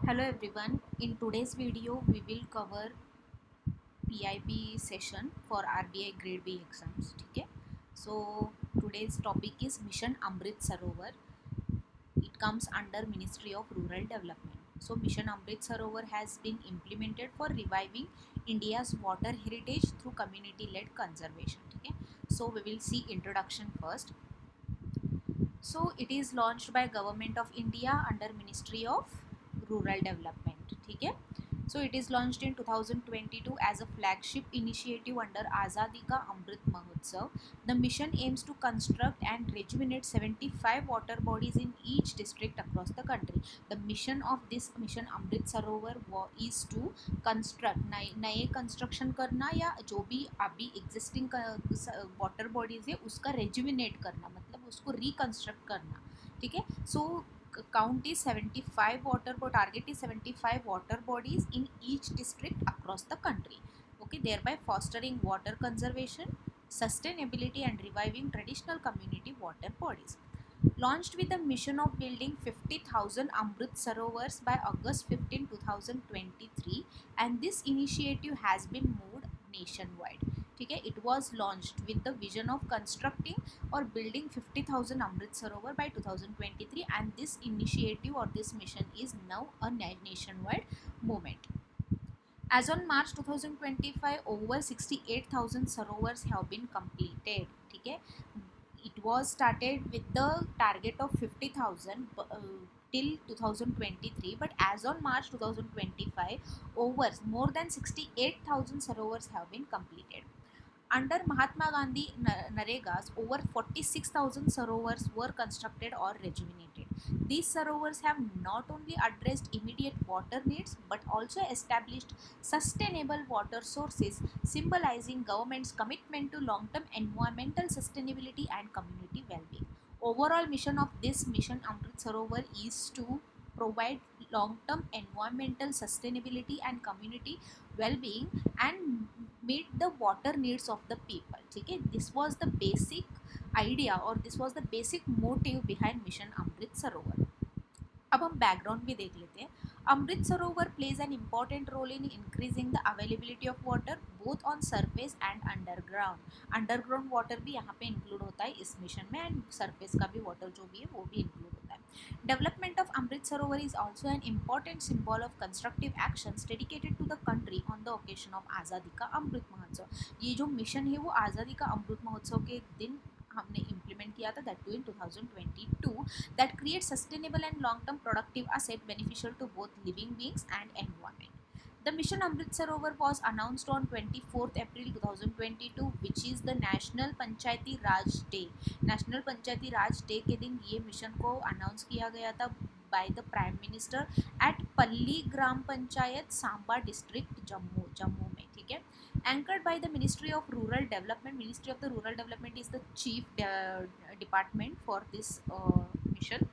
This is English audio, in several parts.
Hello everyone. In today's video, we will cover PIB session for RBI Grade B exams. ठीक है? So today's topic is Mission Amrit Sarovar. It comes under Ministry of Rural Development. So Mission Amrit Sarovar has been implemented for reviving India's water heritage through community-led conservation. ठीक है? So we will see introduction first. So it is launched by Government of India under Ministry of Rural Development. ठीक है? So it is launched in 2022 as a flagship initiative under Azadi Ka Amrit Mahotsav. The mission aims to construct and rejuvenate 75 water bodies in each district across the country. The mission of this mission Amrit Sarovar is to construct नए construction करना या जो भी अभी existing water bodies है उसका rejuvenate करना, मतलब उसको रिकंस्ट्रक्ट करना. ठीक है. सो count is 75 target is 75 water bodies in each district across the country. Okay, thereby fostering water conservation, sustainability and reviving traditional community water bodies. Launched with the mission of building 50,000 Amrit Sarovars by August 15, 2023, and this initiative has been moved nationwide. ठीक है. It was launched with the vision of constructing or building 50,000 Amrit Sarovar by 2023, and this initiative or this mission is now a nationwide movement. As on March 2025, over 68,000 Sarovars have been completed. ठीक है. It was started with the target of 50,000 till 2023, but as on March 2025, over more than 68,000 Sarovars have been completed. Under Mahatma Gandhi Naregas, over 46,000 sarovars were constructed or rejuvenated. These sarovars have not only addressed immediate water needs but also established sustainable water sources, symbolizing government's commitment to long-term environmental sustainability and community well-being. Overall mission of this mission Amrit Sarovar is to provide long-term environmental sustainability and community well-being and meet the water needs of the people. ठीक है. This was the basic idea or this was the basic motive behind mission Amrit Sarovar. अब हम background भी देख लेते हैं. Amrit Sarovar plays an important role in increasing the availability of water both on surface and underground. Underground water भी यहाँ पे include होता है इस मिशन में, एंड सरफेस का भी वाटर जो भी है वो भी इंक्लूड होता है. Development of Amrit Sarovar is also an important symbol of constructive actions dedicated to the country on the occasion of Azadi ka Amrit Mahotsav. ये जो मिशन है वो आज़ादी का अमृत महोत्सव के दिन हमने इम्प्लीमेंट किया था, that too in 2022, that creates sustainable and long-term productive asset beneficial to both living beings and environment. The mission Amrit Sarovar was announced on 24th April 2022, which is the National Panchayati Raj Day. National Panchayati Raj Day के दिन ये mission को announce किया गया था by the Prime Minister at Palli Gram Panchayat, Samba District, Jammu में. ठीक है. Anchored by the Ministry of Rural Development. Ministry of the Rural Development is the chief department for this mission.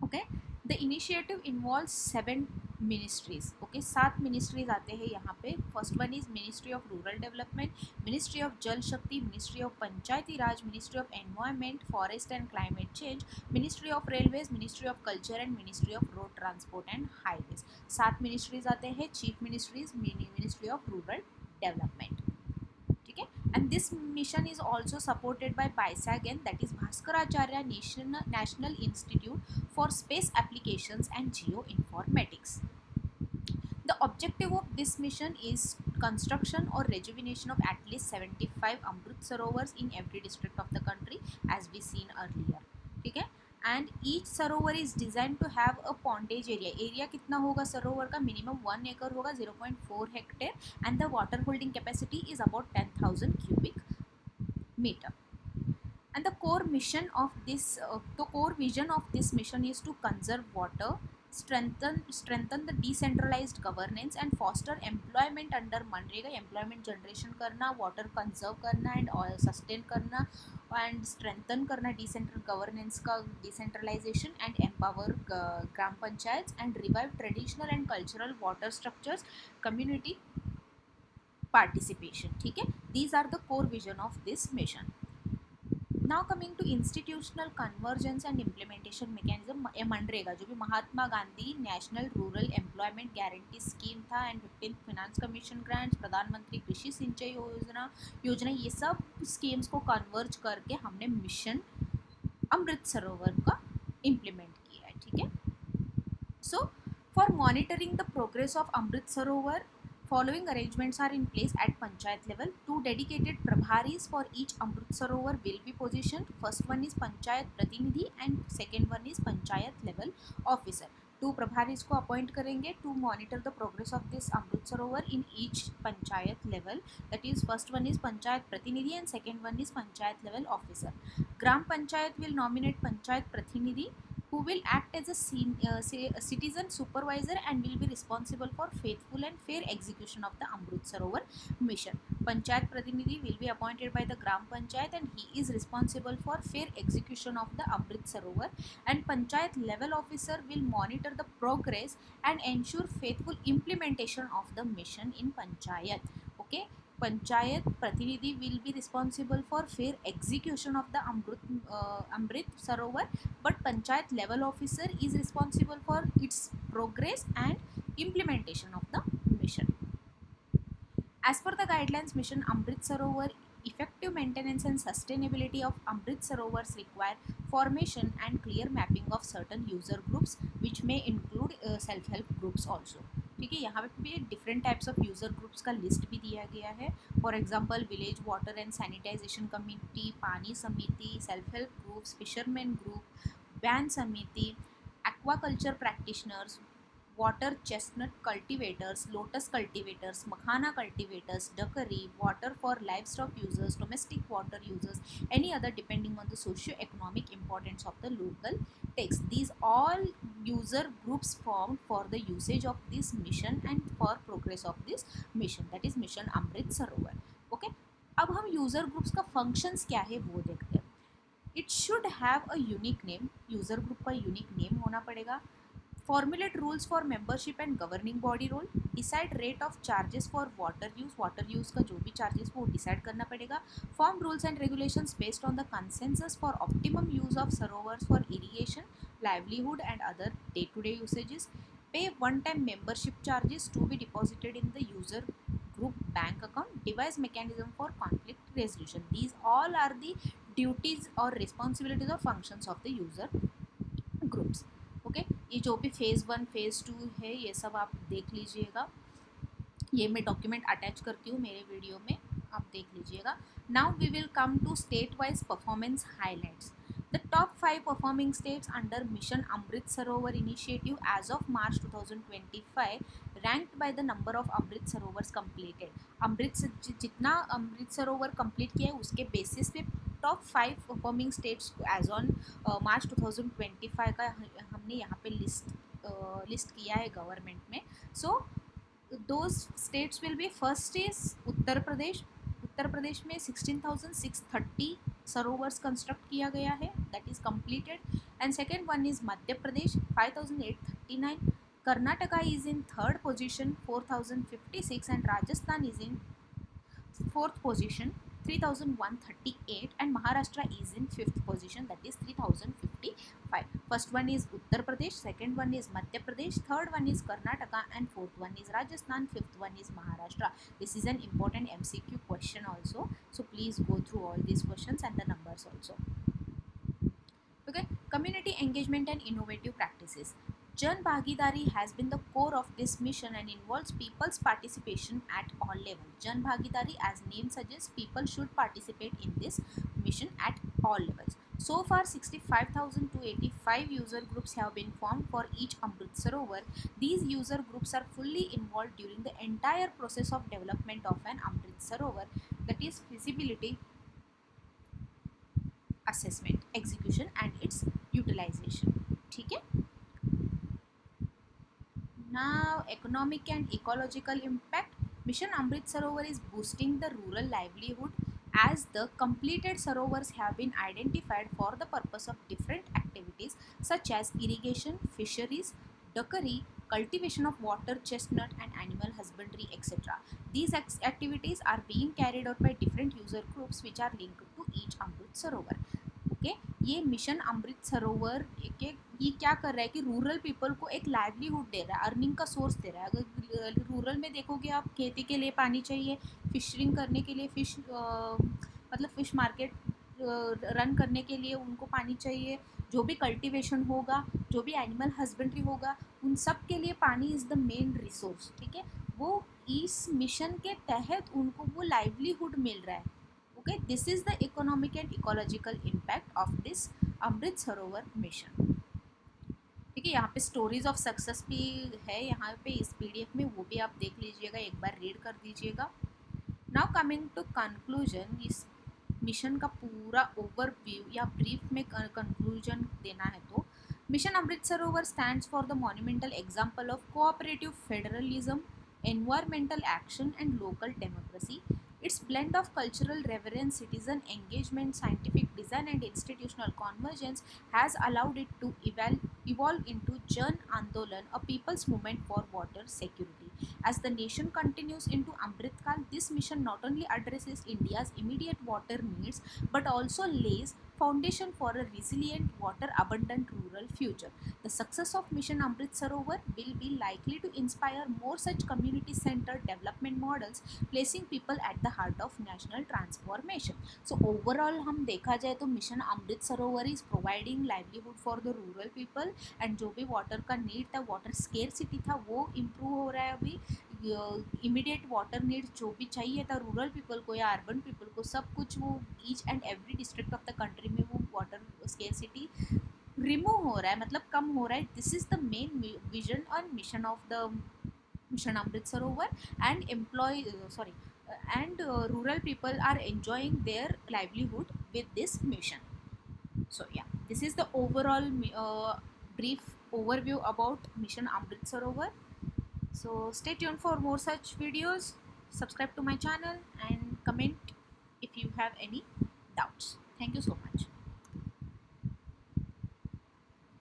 Okay. The initiative involves 7 ministries. Okay, 7 ministries आते हैं यहाँ पे. First one is Ministry of Rural Development, Ministry of Jal Shakti, Ministry of Panchayati Raj, Ministry of Environment, Forest and Climate Change, Ministry of Railways, Ministry of Culture and Ministry of Road Transport and Highways. 7 ministries आते हैं. Chief ministries Ministry of Rural Development. ठीक है. And this mission is also supported by BISAGEN, that is Bhaskaracharya National Institute for Space Applications and Geoinformatics. The objective of this mission is construction or rejuvenation of at least 75 Amrit Sarovars in every district of the country, as we seen earlier. ठीक है. And each Sarovar is designed to have a pondage area. Area कितना होगा सरोवर का? Minimum 1 एकड़ होगा, 0.4 hectare, and the water holding capacity is about 10,000 cubic meter. And the core vision of this mission is to conserve water, strengthen the decentralized governance and foster employment under MNREGA. Employment generation करना, water conserve करना and sustain करना and strengthen करना decentral governance का decentralisation and empower gram panchayat and revive traditional and cultural water structures, community participation. ठीक है. These are the core vision of this mission. Now coming to institutional convergence and implementation mechanism, MNREGA जो भी Mahatma Gandhi national rural employment guarantee scheme था, and 15 finance commission grants, Pradhanmantri कृषि सिंचाई योजना ये सब स्कीम्स को कन्वर्ज करके हमने मिशन अमृत सरोवर का इम्प्लीमेंट किया है, ठीक है। So, for monitoring the progress of Amrit Sarovar, following arrangements are in place at Panchayat level. Two dedicated Prabharis for each Amrit Sarovar will be positioned. First one is Panchayat Pratinidhi and second one is Panchayat level officer. Two Prabharis को appoint करेंगे to monitor the progress of this Amrit Sarovar in each Panchayat level. That is, first one is Panchayat Pratinidhi and second one is Panchayat level officer. Gram Panchayat will nominate Panchayat Pratinidhi, who will act as a citizen supervisor and will be responsible for faithful and fair execution of the Amrit Sarovar mission. Panchayat Pratinidhi will be appointed by the Gram Panchayat and he is responsible for fair execution of the Amrit Sarovar, and Panchayat level officer will monitor the progress and ensure faithful implementation of the mission in Panchayat. Okay. Panchayat Pratinidhi will be responsible for fair execution of the Amrit Sarovar, but Panchayat level officer is responsible for its progress and implementation of the mission. As per the guidelines, Mission Amrit Sarovar, effective maintenance and sustainability of Amrit Sarovars require formation and clear mapping of certain user groups, which may include self-help groups also. ठीक है, यहाँ पे भी different types of user groups का list भी दिया गया है. For example, village water and sanitisation committee, पानी समिति, self help groups, fisherman group, वैन समिति, aquaculture practitioners, water chestnut cultivators, lotus cultivators, makhana cultivators, duckery, water for livestock users, domestic water users, any other depending on the socio-economic importance of the local text. These all user groups formed for the usage of this mission and for progress of this mission, that is mission Amrit Sarovar. Okay, अब हम user groups का functions क्या है वो देखते हैं. It should have a unique name. user group का unique name होना पड़ेगा. Formulate rules for membership and governing body role. Decide rate of charges for water use का जो भी charges वो decide करना पड़ेगा. Form rules and regulations based on the consensus for optimum use of sarovars for irrigation, livelihood and other day-to-day usages. Pay one-time membership charges to be deposited in the user group bank account. Devise mechanism for conflict resolution. These all are the duties or responsibilities or functions of the user groups. Okay, ये जो भी phase 1 phase 2 है ये सब आप देख लीजिएगा. ये मैं डॉक्यूमेंट अटैच करती हूँ मेरे वीडियो में, आप देख लीजिएगा. Now we will come to state wise performance highlights. The top 5 performing states under mission Amrit Sarovar initiative as of March 2025 ranked by the number of Amrit Sarovars completed. जितना अमृत सरोवर कंप्लीट किया है उसके बेसिस पे top 5 performing states as on March 2025 का हमने यहाँ पे list किया है गवर्नमेंट में. सो those states will be, first is Uttar Pradesh में 16,630 सरोवर्स कंस्ट्रक्ट किया गया है, that is completed. And second one is Madhya Pradesh 5,839. Karnataka is in third position 4,056 and Rajasthan is in fourth position 3,138 and Maharashtra is in fifth position, that is 3,055. First one is Uttar Pradesh, second one is Madhya Pradesh, third one is Karnataka and fourth one is Rajasthan, fifth one is Maharashtra. This is an important MCQ question also, so please go through all these questions and the numbers also. Okay, community engagement and innovative practices. Jan Bhagidari has been the core of this mission and involves people's participation at all levels. Jan Bhagidari, as name suggests, people should participate in this mission at all levels. So far, 65,285 user groups have been formed for each Amrit Sarovar. These user groups are fully involved during the entire process of development of an Amrit Sarovar, that is feasibility assessment, execution and its utilization. ठीक है. Now, economic and ecological impact. Mission Amrit Sarovar is boosting the rural livelihood as the completed sarovars have been identified for the purpose of different activities such as irrigation, fisheries, duckery, cultivation of water chestnut and animal husbandry, etc. These activities are being carried out by different user groups which are linked to each Amrit Sarovar. Okay. ये mission Amrit सरोवर के ये क्या कर रहा है कि rural people को एक लाइवलीहुड दे रहा है, अर्निंग का सोर्स दे रहा है। अगर रूरल में देखोगे आप, खेती के लिए पानी चाहिए, फिशरिंग करने के लिए मतलब फिश मार्केट रन करने के लिए उनको पानी चाहिए, जो भी कल्टीवेशन होगा, जो भी एनिमल हस्बेंड्री होगा, उन सब के लिए पानी इज़ द मेन रिसोर्स, ठीक है। वो इस मिशन के तहत उनको वो लाइवलीहुड मिल रहा है। Okay, this is the economic and ecological impact of this Amrit Sarovar mission. ठीक है, यहाँ पे स्टोरीज ऑफ सक्सेस भी है यहाँ पे इस पीडीएफ में, वो भी आप देख लीजिएगा, एक बार रीड कर दीजिएगा। नाउ कमिंग टू कंक्लूजन, इस मिशन का पूरा ओवरव्यू या ब्रीफ में कंक्लूजन देना है तो mission Amrit Sarovar stands for the monumental example of cooperative federalism, environmental action and local democracy. Its blend of cultural reverence, citizen engagement, scientific design and institutional convergence has allowed it to evolve into Jan Andolan, a people's movement for water security. As the nation continues into Amrit Kal, this mission not only addresses India's immediate water needs but also lays foundation for a resilient, water abundant rural future. The success of Mission Amrit Sarovar will be likely to inspire more such community centered development models, placing people at the heart of national transformation. So overall हम देखा जाए तो mission Amrit Sarovar is providing livelihood for the rural people, and जो भी water का need था, water scarcity था, वो इम्प्रूव हो रहा है अभी। इमीडिएट वाटर नीड्स जो भी चाहिए था रूरल पीपल को या अर्बन पीपल को, सब कुछ वो each and every district of the country में वो वाटर स्केर्सिटी रिमूव हो रहा है, मतलब कम हो रहा है। This is the main vision और mission of the mission Amrit Sarovar, and employ sorry and rural people are enjoying their livelihood with this mission. So yeah, this is the overall brief overview about mission Amrit Sarovar. So stay tuned for more such videos, subscribe to my channel and comment if you have any doubts. Thank you so much.